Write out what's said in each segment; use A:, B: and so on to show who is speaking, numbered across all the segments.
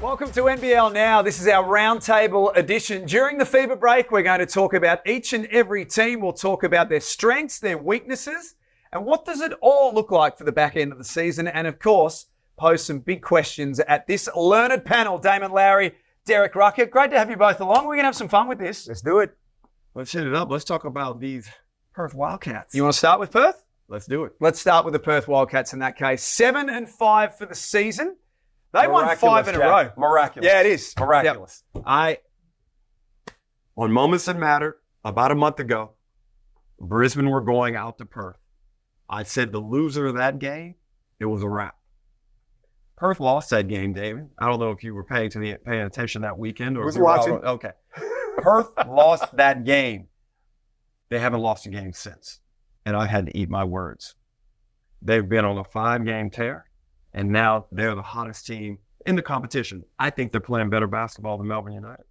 A: Welcome to NBL Now. This is our roundtable edition. During the fever break, we're going to talk about each and every team. We'll talk about their strengths, their weaknesses, and what does it all look like for the back end of the season. And of course, pose some big questions at this learned panel. Damon, Lowery, Derek Rucker. Great to have you both along. We're going to have some fun with this.
B: Let's do it.
C: Let's hit it up. Let's talk about these Perth Wildcats.
A: You want to start with Perth?
C: Let's do it.
A: Let's start with the Perth Wildcats in that case. 7-5 for the season. They won 5 in a row.
C: Miraculous.
A: Yeah, it is.
C: Miraculous. Yep. On Moments That Matter, about a month ago, Brisbane were going out to Perth. I said the loser of that game, it was a wrap. Perth lost that game, David. I don't know if you were paying attention that weekend. Or
B: was watching.
C: Okay. Perth lost that game. They haven't lost a game since. And I had to eat my words. They've been on a 5-game tear. And now they're the hottest team in the competition. I think they're playing better basketball than Melbourne United.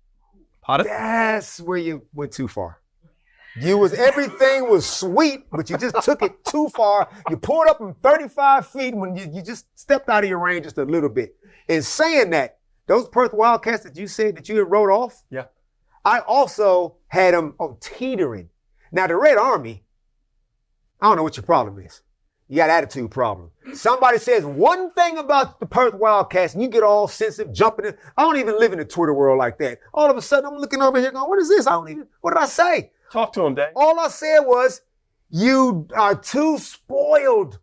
A: Pardon?
B: That's where you went too far. Everything was sweet, but you just took it too far. You pulled up from 35 feet when you just stepped out of your range just a little bit. In saying that, those Perth Wildcats that you said that you had wrote off,
C: yeah,
B: I also had them teetering. Now, the Red Army, I don't know what your problem is. You got an attitude problem. Somebody says one thing about the Perth Wildcats and you get all sensitive, jumping in. I don't even live in the Twitter world like that. All of a sudden, I'm looking over here going, what is this? What did I say?
C: Talk to him, Dave.
B: All I said was, you are too spoiled.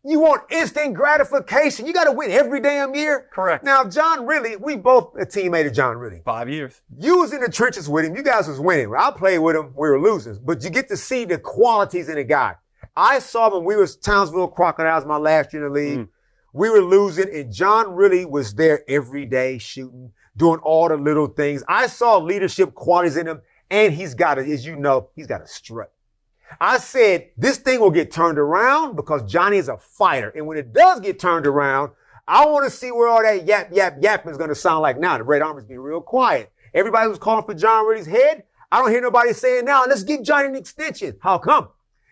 B: You want instant gratification. You got to win every damn year.
C: Correct.
B: Now, John Ridley, we both a teammate of John Ridley.
C: 5 years.
B: You was in the trenches with him. You guys was winning. I played with him. We were losers. But you get to see the qualities in the guy. I saw when we was Townsville Crocodiles my last year in the league. We were losing, and John really was there every day shooting, doing all the little things. I saw leadership qualities in him, and he's got a strut. I said, this thing will get turned around because Johnny is a fighter. And when it does get turned around, I want to see where all that yap is going to sound like now. The Red Army's being real quiet. Everybody was calling for John Ridley's head. I don't hear nobody saying now, let's give Johnny an extension. How come?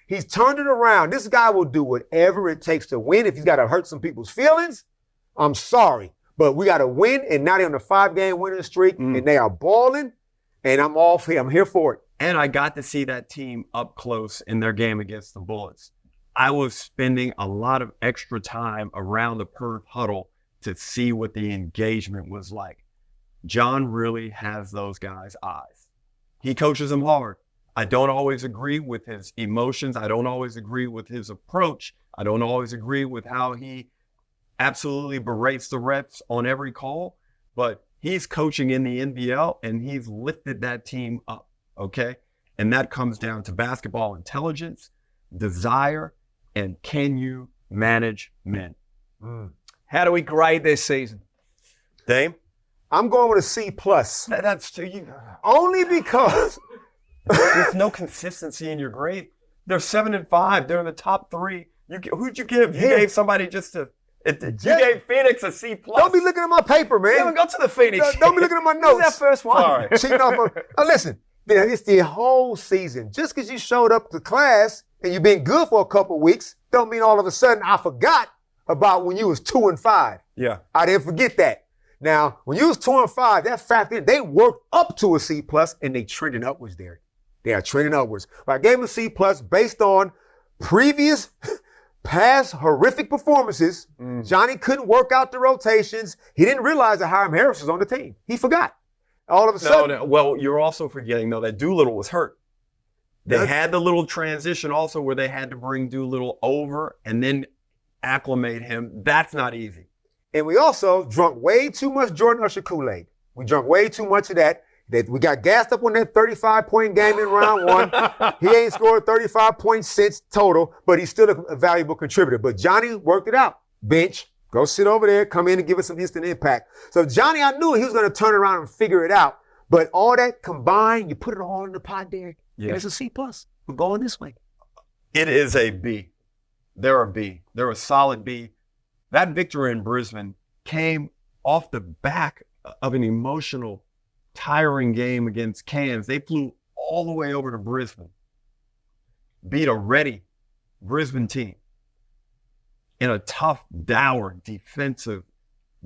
B: He's turned it around. This guy will do whatever it takes to win. If he's got to hurt some people's feelings, I'm sorry. But we got to win, and now they're on a 5-game winning streak, and they are balling, and I'm here for it.
C: And I got to see that team up close in their game against the Bullets. I was spending a lot of extra time around the Perth huddle to see what the engagement was like. John really has those guys' eyes. He coaches them hard. I don't always agree with his emotions. I don't always agree with his approach. I don't always agree with how he absolutely berates the refs on every call, but he's coaching in the NBL and he's lifted that team up, okay? And that comes down to basketball intelligence, desire, and can you manage men?
A: How do we grade this season?
C: Dame?
B: I'm going with a C+.
C: That's to you.
B: Only because
C: there's no consistency in your grade. They're 7-5. They're in the top 3. Who'd you give? You gave somebody you gave Phoenix a C+.
B: Don't be looking at my paper, man.
A: We haven't got to the Phoenix.
B: Don't be looking at my notes.
A: This is our first one.
C: Sorry.
B: Cheating off listen, it's the whole season. Just because you showed up to class and you've been good for a couple of weeks, don't mean all of a sudden I forgot about when you was 2-5.
C: Yeah.
B: I didn't forget that. Now, when you was 2-5, that fact they worked up to a C+ and they trending upwards there. They are trending upwards. But I gave them a C+ based on previous past horrific performances. Johnny couldn't work out the rotations. He didn't realize that Hiram Harris was on the team. He forgot. All of a sudden.
C: No. Well, you're also forgetting, though, that Doolittle was hurt. They had the little transition also where they had to bring Doolittle over and then acclimate him. That's not easy.
B: And we also drunk way too much Jordan Usher Kool-Aid. We drunk way too much of that. We got gassed up on that 35-point game in round 1. He ain't scored 35 points since total, but he's still a valuable contributor. But Johnny worked it out. Bench, go sit over there, come in and give us some instant impact. So Johnny, I knew he was going to turn around and figure it out. But all that combined, you put it all in the pot, Derek, and it's a C+. We're going this way.
C: It is a B. They're a B. They're a solid B. That victory in Brisbane came off the back of an emotional, tiring game against Cairns. They flew all the way over to Brisbane, beat a ready Brisbane team in a tough, dour defensive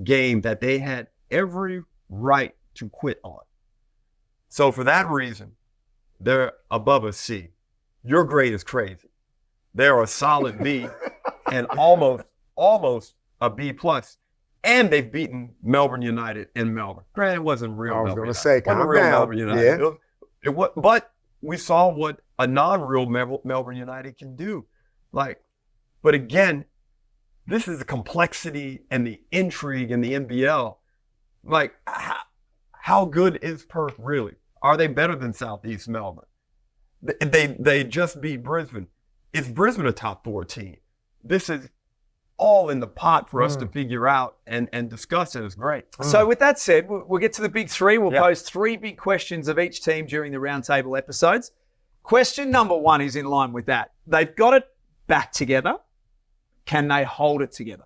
C: game that they had every right to quit on. So for that reason, they're above a C. Your grade is crazy. They're a solid B and almost a B plus. And they've beaten Melbourne United in Melbourne. Granted, it wasn't real.
B: I was
C: Melbourne
B: going to
C: United.
B: say,
C: It wasn't
B: calm
C: real
B: down.
C: Melbourne United.
B: Yeah.
C: It was, but we saw what a non-real Melbourne United can do. But again, this is the complexity and the intrigue in the NBL. How good is Perth really? Are they better than Southeast Melbourne? They just beat Brisbane. Is Brisbane a top 4 team? This is all in the pot for us to figure out and discuss. It is great.
A: So with that said, we'll get to the big three. We'll
C: Yep.
A: pose 3 big questions of each team during the roundtable episodes. Question number 1 is in line with that. They've got it back together. Can they hold it together?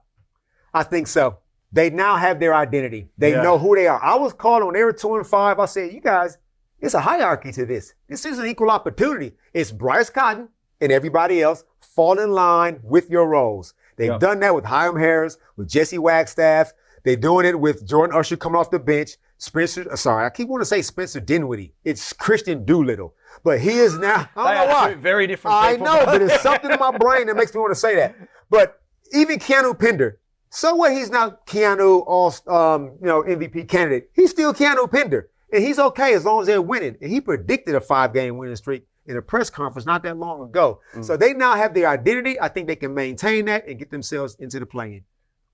B: I think so. They now have their identity. They
C: Yeah.
B: know who they are. I was called on, they were 2-5. I said, you guys, it's a hierarchy to this. This is an equal opportunity. It's Bryce Cotton and everybody else fall in line with your roles. They've done that with Hiram Harris, with Jesse Wagstaff. They're doing it with Jordan Usher coming off the bench. I keep wanting to say Spencer Dinwiddie. It's Christian Doolittle. But he is now, I don't know why.
A: 2 very different
B: I
A: people.
B: know, but it's something in my brain that makes me want to say that. But even Keanu Pender, so what? He's not Keanu, MVP candidate. He's still Keanu Pender, and he's okay as long as they're winning. And he predicted a 5-game winning streak in a press conference not that long ago. So they now have their identity. I think they can maintain that and get themselves into the play-in.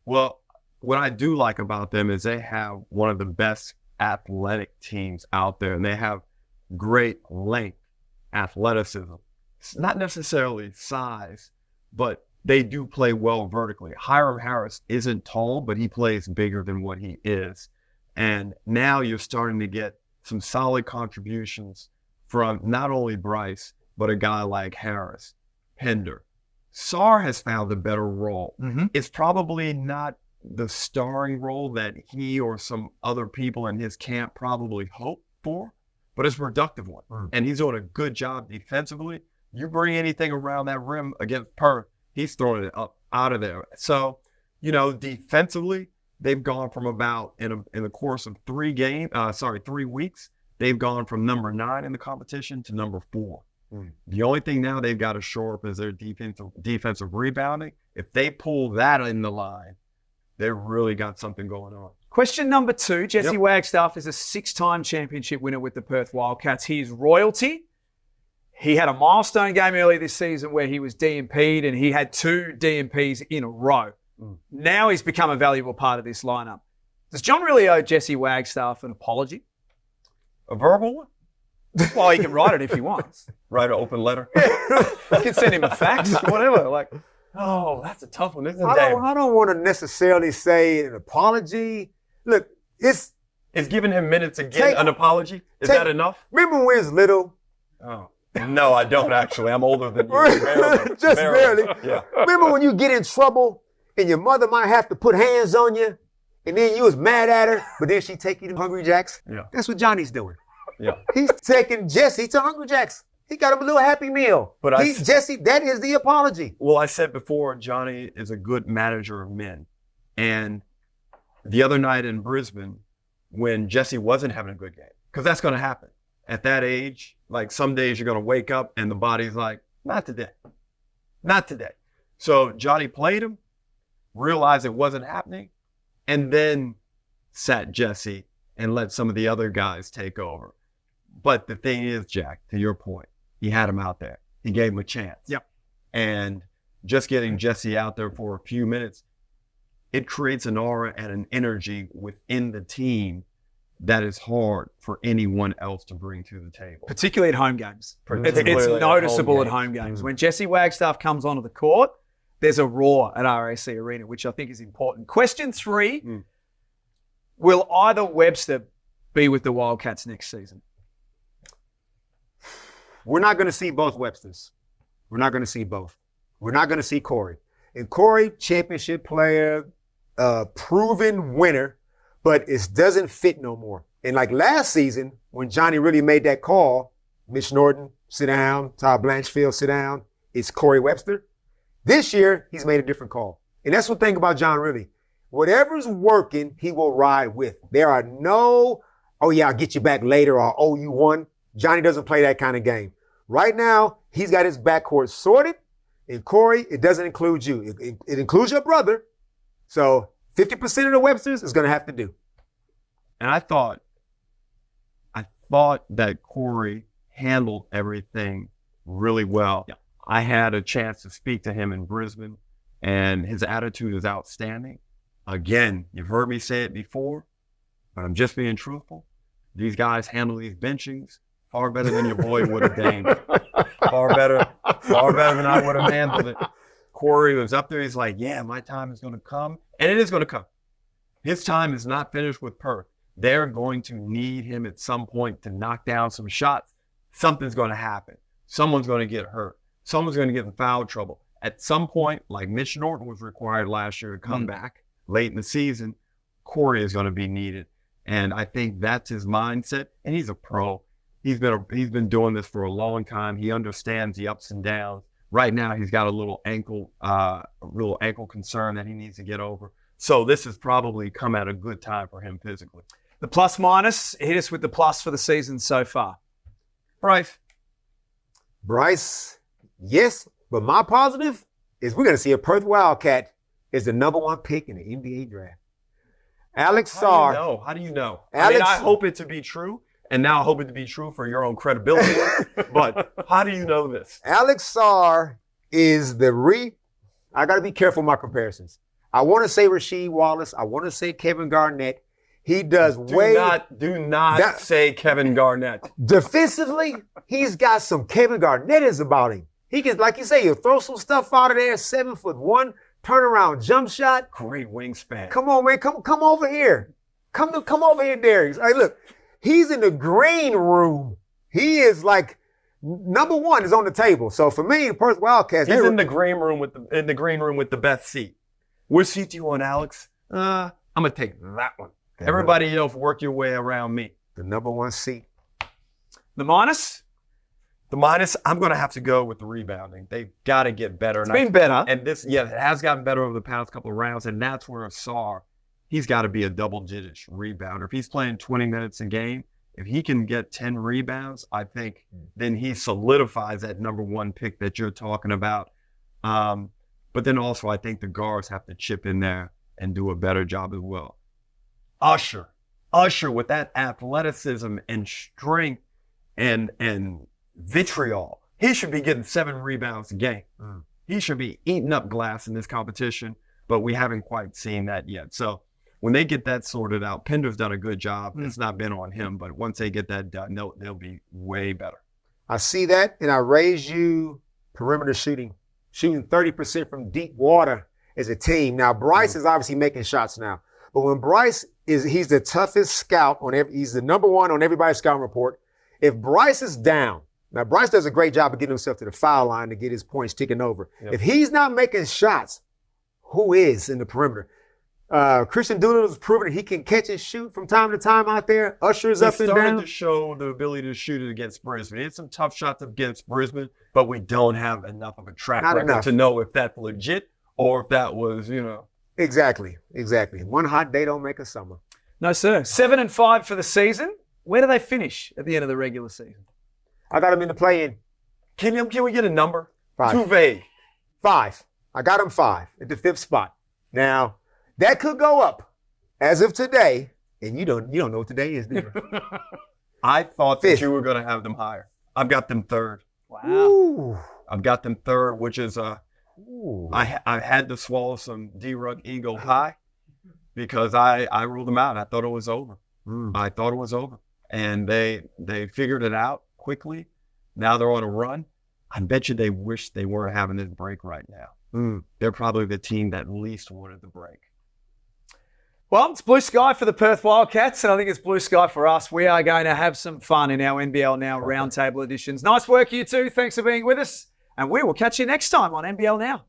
C: Well, what I do like about them is they have one of the best athletic teams out there, and they have great length, athleticism. It's not necessarily size, but they do play well vertically. Hiram Harris isn't tall, but he plays bigger than what he is. And now you're starting to get some solid contributions from not only Bryce, but a guy like Harris, Pender. Sarr has found a better role. It's probably not the starring role that he or some other people in his camp probably hoped for, but it's a productive one. And he's doing a good job defensively. You bring anything around that rim against Perth, he's throwing it up out of there. So, defensively, they've gone from about in the course of 3 weeks, they've gone from number 9 in the competition to number 4. The only thing now they've got to shore up is their defensive rebounding. If they pull that in the line, they've really got something going on.
A: Question number 2, Jesse Wagstaff is a 6-time championship winner with the Perth Wildcats. He is royalty. He had a milestone game earlier this season where he was DMP'd, and he had 2 DMPs in a row. Now he's become a valuable part of this lineup. Does John really owe Jesse Wagstaff an apology?
C: A verbal one?
A: Well, he can write it if he wants.
C: Write an open letter?
A: You can send him a fax, whatever.
C: Oh, that's a tough one, isn't it,
B: I
C: Damon?
B: don't want to necessarily say an apology. Look,
C: Is giving him minutes again an apology? Is that enough?
B: Remember when we was little?
C: Oh. No, I don't actually. I'm older than you.
B: Just barely.
C: Yeah.
B: Remember when you get in trouble and your mother might have to put hands on you and then you was mad at her, but then she take you to Hungry Jack's?
C: Yeah.
B: That's what Johnny's doing.
C: Yeah.
B: He's taking Jesse to Hungry Jack's. He got him a little Happy Meal.
C: But
B: Jesse, that is the apology.
C: Well, I said before, Johnny is a good manager of men. And the other night in Brisbane, when Jesse wasn't having a good game, because that's going to happen. At that age, some days you're going to wake up and the body's like, not today. Not today. So Johnny played him, realized it wasn't happening, and then sat Jesse and let some of the other guys take over. But the thing is, Jack, to your point, he had him out there. He gave him a chance.
A: Yep.
C: And just getting Jesse out there for a few minutes, it creates an aura and an energy within the team that is hard for anyone else to bring to the table.
A: Particularly at home games.
C: Particularly
A: It's
C: at
A: noticeable
C: home
A: at home games. When Jesse Wagstaff comes onto the court, there's a roar at RAC Arena, which I think is important. Question 3, will either Webster be with the Wildcats next season?
B: We're not going to see both Websters. We're not going to see both. We're not going to see Corey. And Corey, championship player, proven winner, but it doesn't fit no more. And last season, when Johnny really made that call, Mitch Norton, sit down, Todd Blanchfield, sit down, it's Corey Webster. This year, he's made a different call. And that's one thing about John really. Whatever's working, he will ride with. There are no, oh yeah, I'll get you back later, or oh, you won. Johnny doesn't play that kind of game. Right now, he's got his backcourt sorted. And Corey, it doesn't include you. It includes your brother. So 50% of the Websters is going to have to do.
C: And I thought that Corey handled everything really well. Yeah. I had a chance to speak to him in Brisbane, and his attitude is outstanding. Again, you've heard me say it before, but I'm just being truthful. These guys handle these benchings far better than your boy would have, Damon. Far better than I would have handled it. Corey was up there. He's like, yeah, my time is going to come. And it is going to come. His time is not finished with Perth. They're going to need him at some point to knock down some shots. Something's going to happen. Someone's going to get hurt. Someone's going to get in foul trouble. At some point, like Mitch Norton was required last year to come back late in the season, Corey is going to be needed. And I think that's his mindset. And he's a pro. He's been doing this for a long time. He understands the ups and downs. Right now, he's got a little ankle concern that he needs to get over. So this has probably come at a good time for him physically.
A: The plus minus, hit us with the plus for the season so far.
B: Bryce, yes, but my positive is we're going to see a Perth Wildcat is the #1 pick in the NBA draft. Alex Sarr.
C: How do you know? I hope it to be true. And now I hope it to be true for your own credibility. But how do you know this?
B: Alex Sarr is I got to be careful with my comparisons. I want to say Rasheed Wallace. I want to say Kevin Garnett. He does
C: Do not say Kevin Garnett.
B: Defensively, he's got some Kevin Garnett about him. He can, like you say, he'll throw some stuff out of there, 7'1", turnaround jump shot.
C: Great wingspan.
B: Come on, man. Come over here. Come over here, Darius. Hey, look. He's in the green room. He is like #1 is on the table. So for me, the Perth Wildcats.
C: He's in the green room with the best seat. What seat do you want, Alex? I'm gonna take that one. Everybody else, work your way around me.
B: The #1 seat.
A: The minus?
C: The minus, I'm gonna have to go with the rebounding. They've got to get better.
A: It's been better.
C: And it has gotten better over the past couple of rounds, and that's where Sarr. He's got to be a double-digit rebounder. If he's playing 20 minutes a game, if he can get 10 rebounds, I think then he solidifies that #1 pick that you're talking about. But then also I think the guards have to chip in there and do a better job as well. Usher with that athleticism and strength and vitriol, he should be getting 7 rebounds a game. He should be eating up glass in this competition, but we haven't quite seen that yet. So when they get that sorted out, Pender's done a good job. It's not been on him, but once they get that done, they'll be way better.
B: I see that, and I raise you perimeter shooting 30% from deep water as a team. Now, Bryce is obviously making shots now, but when Bryce he's the toughest scout he's the #1 on everybody's scouting report. If Bryce is down, now Bryce does a great job of getting himself to the foul line to get his points ticking over. Yep. If he's not making shots, who is in the perimeter? Christian Doolittle has proven that he can catch and shoot from time to time out there. Usher's up and down.
C: He's starting to show the ability to shoot it against Brisbane. It's some tough shots against Brisbane, but we don't have enough of a track record to know if that's legit or if that was,
B: Exactly. One hot day don't make a summer.
A: No, sir. 7-5 for the season. Where do they finish at the end of the regular season?
B: I got them in the play-in.
C: Can we get a number?
B: 5.
C: Too vague.
B: 5. I got them 5 at the 5th spot. Now, that could go up as of today, and you don't know what today is, do you?
C: I thought that you were going to have them higher. I've got them 3rd.
A: Wow.
B: Ooh.
C: I've got them 3rd, which is I had to swallow some D-Rug ego high because I ruled them out. I thought it was over. I thought it was over, and they figured it out quickly. Now they're on a run. I bet you they wish they weren't having this break right now. They're probably the team that least wanted the break.
A: Well, it's blue sky for the Perth Wildcats, and I think it's blue sky for us. We are going to have some fun in our NBL Now Roundtable editions. Nice work, you two. Thanks for being with us, and we will catch you next time on NBL Now.